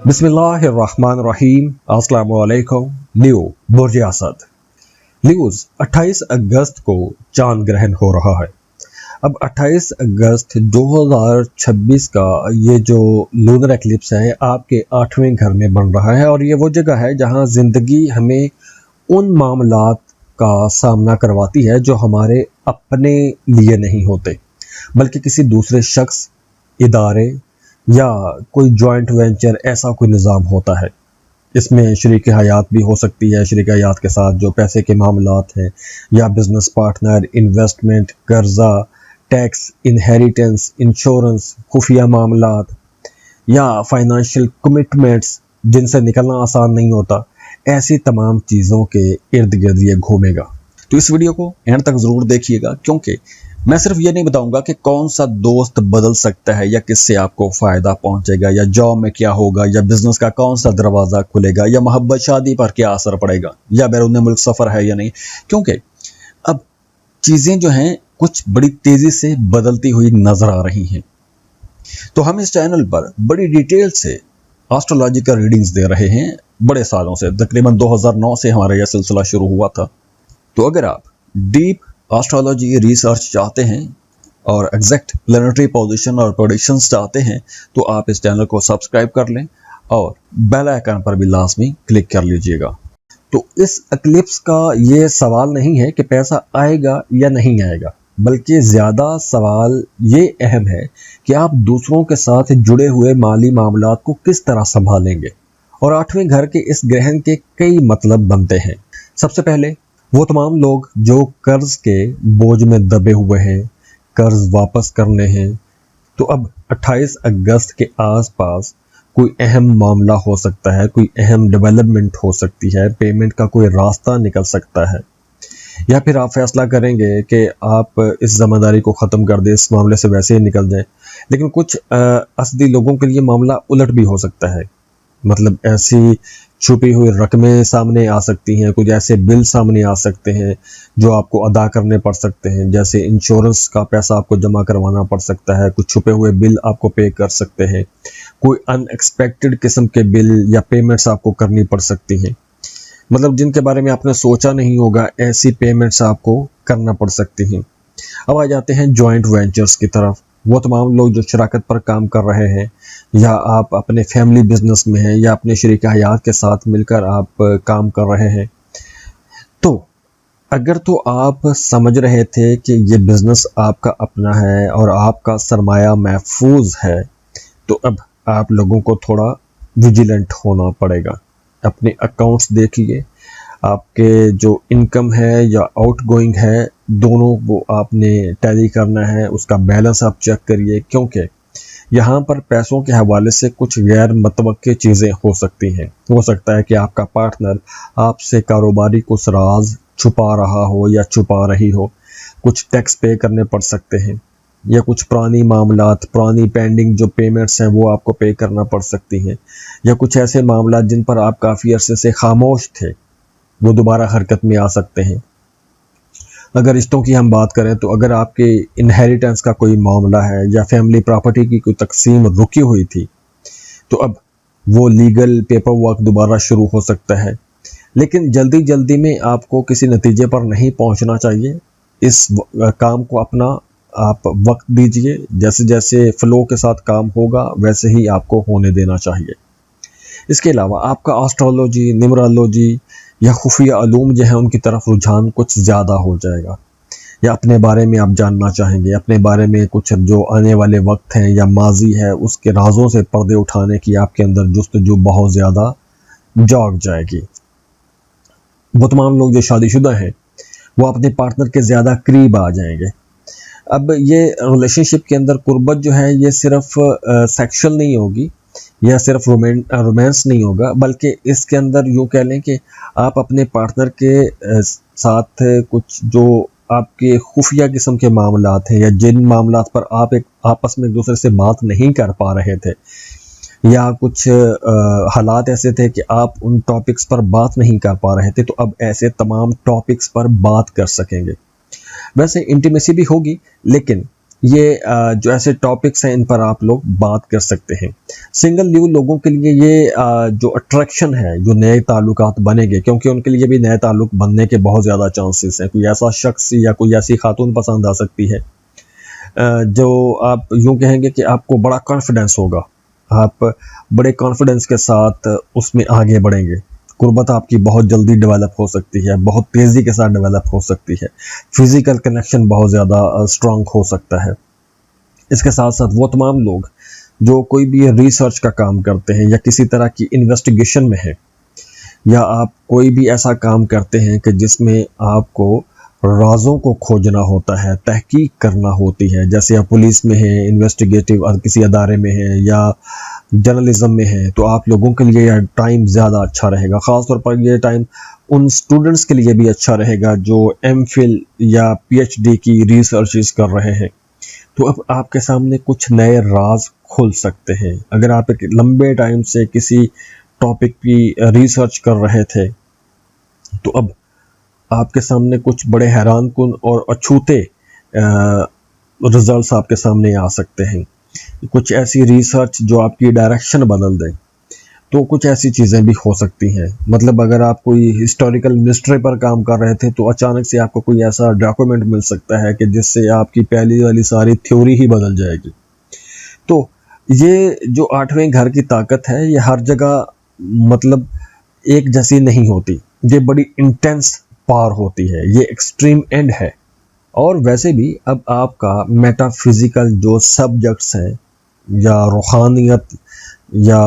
बिस्मिल्लाहिर्रहमानिर्रहीम। अस्सलाम वालेकुम। लियो बुर्ज असद। लियोज 28 अगस्त को चांद ग्रहण हो रहा है। अब 28 अगस्त 2026 का ये जो लूनर एक्लिप्स है आपके 8वें घर में बन रहा है, और ये वो जगह है जहां ज़िंदगी हमें उन मामलात का सामना करवाती है जो हमारे अपने लिए नहीं होते, बल्कि किसी दूसरे शख्स, इदारे या कोई जॉइंट वेंचर, ऐसा कोई निज़ाम होता है। इसमें शरीक हयात भी हो सकती है, शरीक हयात के साथ जो पैसे के मामलात हैं, या बिजनेस पार्टनर, इन्वेस्टमेंट, कर्जा, टैक्स, इनहेरिटेंस, इंश्योरेंस, खुफिया मामलात या फाइनेंशियल कमिटमेंट्स जिनसे निकलना आसान नहीं होता। ऐसी तमाम चीज़ों के इर्द गिर्द ये घूमेगा। तो इस वीडियो को एंड तक ज़रूर देखिएगा, क्योंकि मैं सिर्फ ये नहीं बताऊंगा कि कौन सा दोस्त बदल सकता है या किससे आपको फ़ायदा पहुंचेगा, या जॉब में क्या होगा, या बिजनेस का कौन सा दरवाज़ा खुलेगा, या मोहब्बत शादी पर क्या असर पड़ेगा, या बैरून मुल्क सफ़र है या नहीं। क्योंकि अब चीज़ें जो हैं कुछ बड़ी तेज़ी से बदलती हुई नज़र आ रही हैं। तो हम इस चैनल पर बड़ी डिटेल से एस्ट्रोलॉजी का रीडिंग्स दे रहे हैं बड़े सालों से। तकरीबन 2009 से हमारा यह सिलसिला शुरू हुआ था। तो अगर आप डीप एस्ट्रोलॉजी रिसर्च चाहते हैं और एग्जैक्ट प्लैनेटरी पोजीशन और प्रेडिक्शंस चाहते हैं, तो आप इस चैनल को सब्सक्राइब कर लें और बेल आइकन पर भी लाजमी क्लिक कर लीजिएगा। तो इस एक्लिप्स का ये सवाल नहीं है कि पैसा आएगा या नहीं आएगा, बल्कि ज़्यादा सवाल ये अहम है कि आप दूसरों के साथ जुड़े हुए माली मामलात को किस तरह संभालेंगे। और 8वें घर के इस ग्रहण के कई मतलब बनते हैं। सबसे पहले वो तमाम लोग जो कर्ज के बोझ में दबे हुए हैं, कर्ज वापस करने हैं। तो अब 28 अगस्त के आसपास कोई अहम मामला हो सकता है, कोई अहम डेवलपमेंट हो सकती है, पेमेंट का कोई रास्ता निकल सकता है, या फिर आप फैसला करेंगे कि आप इस ज़िम्मेदारी को ख़त्म कर दें, इस मामले से वैसे ही निकल जाएं। लेकिन कुछ असदी लोगों के लिए मामला उलट भी हो सकता है। मतलब ऐसी छुपी हुई रकमें सामने आ सकती हैं, कुछ ऐसे बिल सामने आ सकते हैं जो आपको अदा करने पड़ सकते हैं। जैसे इंश्योरेंस का पैसा आपको जमा करवाना पड़ सकता है, कुछ छुपे हुए बिल आपको पे कर सकते हैं, कोई अनएक्सपेक्टेड किस्म के बिल या पेमेंट्स आपको करनी पड़ सकती हैं। मतलब जिनके बारे में आपने सोचा नहीं होगा, ऐसी पेमेंट्स आपको करना पड़ सकती हैं। अब आ जाते हैं जॉइंट वेंचर्स की तरफ। वो तमाम लोग जो शराकत पर काम कर रहे हैं, या आप अपने फैमिली बिजनेस में हैं, या अपने शरीक हयात के साथ मिलकर आप काम कर रहे हैं। तो अगर तो आप समझ रहे थे कि ये बिज़नेस आपका अपना है और आपका सरमाया महफूज है, तो अब आप लोगों को थोड़ा विजिलेंट होना पड़ेगा। अपने अकाउंट्स देखिए, आपके जो इनकम है या आउटगोइंग है, दोनों वो आपने टैली करना है। उसका बैलेंस आप चेक करिए, क्योंकि यहाँ पर पैसों के हवाले से कुछ गैर मुतवक्की चीज़ें हो सकती हैं। हो सकता है कि आपका पार्टनर आपसे कारोबारी कुछ राज छुपा रहा हो या छुपा रही हो। कुछ टैक्स पे करने पड़ सकते हैं, या कुछ पुरानी मामलात, पुरानी पेंडिंग जो पेमेंट्स हैं वो आपको पे करना पड़ सकती हैं, या कुछ ऐसे मामलात जिन पर आप काफ़ी अरसे से खामोश थे वो दोबारा हरकत में आ सकते हैं। अगर रिश्तों की हम बात करें, तो अगर आपके इनहेरिटेंस का कोई मामला है या फैमिली प्रॉपर्टी की कोई तकसीम रुकी हुई थी, तो अब वो लीगल पेपर वर्क दोबारा शुरू हो सकता है। लेकिन जल्दी जल्दी में आपको किसी नतीजे पर नहीं पहुंचना चाहिए। इस काम को अपना आप वक्त दीजिए, जैसे जैसे फ्लो के साथ काम होगा वैसे ही आपको होने देना चाहिए। इसके अलावा आपका एस्ट्रोलॉजी, न्यूमरोलॉजी या खुफिया अलूम जो है उनकी तरफ रुझान कुछ ज़्यादा हो जाएगा, या अपने बारे में आप जानना चाहेंगे, अपने बारे में कुछ जो आने वाले वक्त हैं या माजी है उसके राजों से पर्दे उठाने की आपके अंदर जुस्तजू बहुत ज़्यादा जाग जाएगी। वो तमाम लोग जो शादीशुदा हैं वो अपने पार्टनर के ज़्यादा करीब आ जाएंगे। अब ये रिलेशनशिप के अंदर कुर्बत जो है ये सिर्फ सेक्शुअल नहीं होगी, या सिर्फ रोमांस नहीं होगा, बल्कि इसके अंदर यूँ कह लें कि आप अपने पार्टनर के साथ कुछ जो आपके खुफिया किस्म के मामलात हैं, या जिन मामलात पर आप आपस में एक दूसरे से बात नहीं कर पा रहे थे, या कुछ हालात ऐसे थे कि आप उन टॉपिक्स पर बात नहीं कर पा रहे थे, तो अब ऐसे तमाम टॉपिक्स पर बात कर सकेंगे। वैसे इंटीमेसी भी होगी, लेकिन یہ جو ایسے ٹاپکس ہیں ان پر آپ لوگ بات کر سکتے ہیں۔ سنگل لیو لوگوں کے لیے یہ جو اٹریکشن ہے، جو نئے تعلقات بنیں گے، کیونکہ ان کے لیے بھی نئے تعلق بننے کے بہت زیادہ چانسز ہیں۔ کوئی ایسا شخص یا کوئی ایسی خاتون پسند آ سکتی ہے جو آپ یوں کہیں گے کہ آپ کو بڑا کانفیڈنس ہوگا، آپ بڑے کانفیڈنس کے ساتھ اس میں آگے بڑھیں گے۔ قربت آپ کی بہت جلدی ڈیولپ ہو سکتی ہے، بہت تیزی کے ساتھ ڈیولپ ہو سکتی ہے، فزیکل کنیکشن بہت زیادہ اسٹرانگ ہو سکتا ہے۔ اس کے ساتھ ساتھ وہ تمام لوگ جو کوئی بھی ریسرچ کا کام کرتے ہیں یا کسی طرح کی انویسٹیگیشن میں ہے، یا آپ کوئی بھی ایسا کام کرتے ہیں کہ جس میں آپ کو رازوں کو کھوجنا ہوتا ہے، تحقیق کرنا ہوتی ہے، جیسے آپ پولیس میں ہیں، انویسٹیگیٹو اور کسی ادارے میں ہیں، یا جرنلزم میں ہیں، تو آپ لوگوں کے لیے یہ ٹائم زیادہ اچھا رہے گا۔ خاص طور پر یہ ٹائم ان سٹوڈنٹس کے لیے بھی اچھا رہے گا جو ایم فل یا پی ایچ ڈی کی ریسرچز کر رہے ہیں۔ تو اب آپ کے سامنے کچھ نئے راز کھل سکتے ہیں۔ اگر آپ ایک لمبے ٹائم سے کسی ٹاپک کی ریسرچ کر رہے تھے، تو اب آپ کے سامنے کچھ بڑے حیران کن اور اچھوتے رزلٹس آپ کے سامنے آ سکتے ہیں۔ کچھ ایسی ریسرچ جو آپ کی ڈائریکشن بدل دیں، تو کچھ ایسی چیزیں بھی ہو سکتی ہیں۔ مطلب اگر آپ کوئی ہسٹوریکل مسٹری پر کام کر رہے تھے تو اچانک سے آپ کو کوئی ایسا ڈاکومنٹ مل سکتا ہے کہ جس سے آپ کی پہلی والی ساری تھیوری ہی بدل جائے گی۔ تو یہ جو 8ویں گھر کی طاقت ہے، یہ ہر جگہ مطلب ایک جیسی نہیں ہوتی، یہ بڑی انٹینس پار ہوتی ہے، یہ ایکسٹریم اینڈ ہے۔ اور ویسے بھی اب آپ کا میٹا فزیکل جو سبجیکٹس ہیں یا روحانیت یا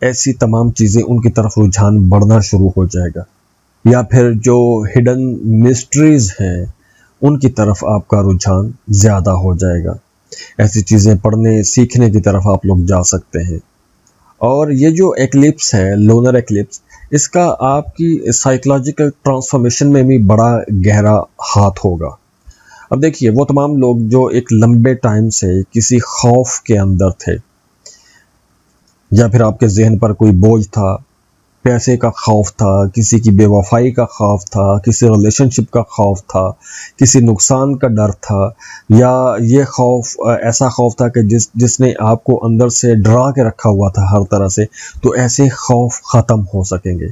ایسی تمام چیزیں، ان کی طرف رجحان بڑھنا شروع ہو جائے گا، یا پھر جو ہڈن مسٹریز ہیں ان کی طرف آپ کا رجحان زیادہ ہو جائے گا۔ ایسی چیزیں پڑھنے سیکھنے کی طرف آپ لوگ جا سکتے ہیں۔ اور یہ جو ایکلپس ہے، لونر ایکلپس، اس کا آپ کی سائیکولوجیکل ٹرانسفارمیشن میں بھی بڑا گہرا ہاتھ ہوگا۔ اب دیکھیے، وہ تمام لوگ جو ایک لمبے ٹائم سے کسی خوف کے اندر تھے، یا پھر آپ کے ذہن پر کوئی بوجھ تھا، پیسے کا خوف تھا، کسی کی بے وفائی کا خوف تھا، کسی ریلیشن شپ کا خوف تھا، کسی نقصان کا ڈر تھا، یا یہ خوف ایسا خوف تھا کہ جس نے آپ کو اندر سے ڈرا کے رکھا ہوا تھا ہر طرح سے، تو ایسے خوف ختم ہو سکیں گے،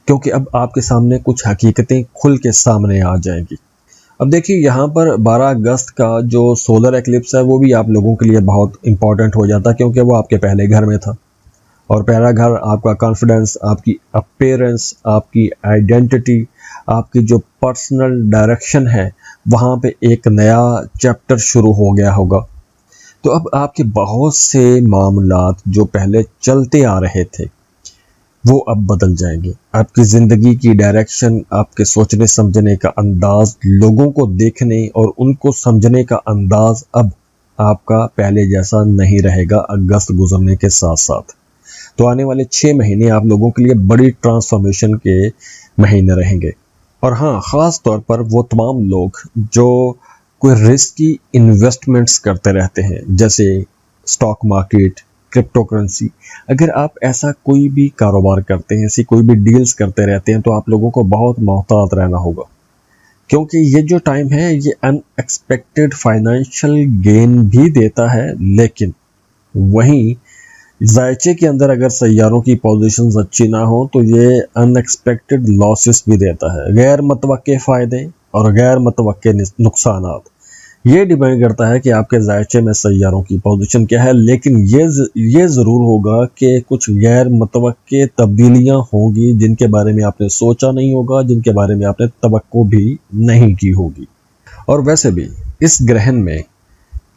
کیونکہ اب آپ کے سامنے کچھ حقیقتیں کھل کے سامنے آ جائیں گی۔ اب دیکھیے، یہاں پر 12 اگست کا جو سولر ایکلپس ہے وہ بھی آپ لوگوں کے لیے بہت امپورٹنٹ ہو جاتا ہے، کیونکہ وہ آپ کے پہلے گھر میں تھا، اور پہلا گھر آپ کا کانفیڈنس، آپ کی اپیرنس، آپ کی آئیڈینٹی، آپ کی جو پرسنل ڈائریکشن ہے، وہاں پہ ایک نیا چیپٹر شروع ہو گیا ہوگا۔ تو اب آپ کے بہت سے معاملات جو پہلے چلتے آ رہے تھے وہ اب بدل جائیں گے۔ آپ کی زندگی کی ڈائریکشن، آپ کے سوچنے سمجھنے کا انداز، لوگوں کو دیکھنے اور ان کو سمجھنے کا انداز اب آپ کا پہلے جیسا نہیں رہے گا اگست گزرنے کے ساتھ ساتھ۔ تو آنے والے 6 مہینے آپ لوگوں کے لیے بڑی ٹرانسفارمیشن کے مہینے رہیں گے۔ اور ہاں، خاص طور پر وہ تمام لوگ جو کوئی رسکی انویسٹمنٹس کرتے رہتے ہیں، جیسے سٹاک مارکیٹ، کرپٹو کرنسی، اگر آپ ایسا کوئی بھی کاروبار کرتے ہیں، ایسی کوئی بھی ڈیلز کرتے رہتے ہیں، تو آپ لوگوں کو بہت محتاط رہنا ہوگا، کیونکہ یہ جو ٹائم ہے یہ ان ایکسپیکٹڈ فائنینشیل گین بھی دیتا ہے، لیکن وہیں ذائچے کے اندر اگر سیاروں کی پوزیشنز اچھی نہ ہوں تو یہ ان ایکسپیکٹڈ لاسز بھی دیتا ہے، غیر متوقع فائدے اور غیر متوقع نقصانات۔ یہ ڈیپینڈ کرتا ہے کہ آپ کے ذائچے میں سیاروں کی پوزیشن کیا ہے، لیکن یہ ضرور ہوگا کہ کچھ غیر متوقع تبدیلیاں ہوں گی جن کے بارے میں آپ نے سوچا نہیں ہوگا، جن کے بارے میں آپ نے توقع بھی نہیں کی ہوگی۔ اور ویسے بھی اس گرہن میں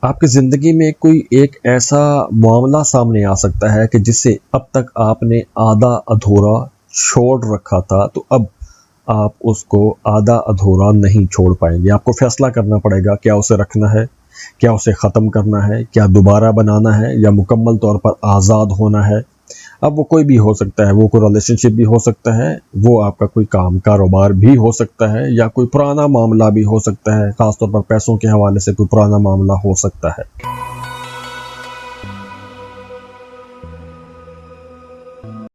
آپ کی زندگی میں کوئی ایک ایسا معاملہ سامنے آ سکتا ہے کہ جس سے اب تک آپ نے آدھا ادھورا چھوڑ رکھا تھا، تو اب آپ اس کو آدھا ادھورا نہیں چھوڑ پائیں گے۔ آپ کو فیصلہ کرنا پڑے گا، کیا اسے رکھنا ہے، کیا اسے ختم کرنا ہے، کیا دوبارہ بنانا ہے، یا مکمل طور پر آزاد ہونا ہے۔ اب وہ کوئی بھی ہو سکتا ہے، وہ کوئی ریلیشن شپ بھی ہو سکتا ہے، وہ آپ کا کوئی کاروبار بھی ہو سکتا ہے، یا کوئی پرانا معاملہ بھی ہو سکتا ہے، خاص طور پر پیسوں کے حوالے سے کوئی پرانا معاملہ ہو سکتا ہے۔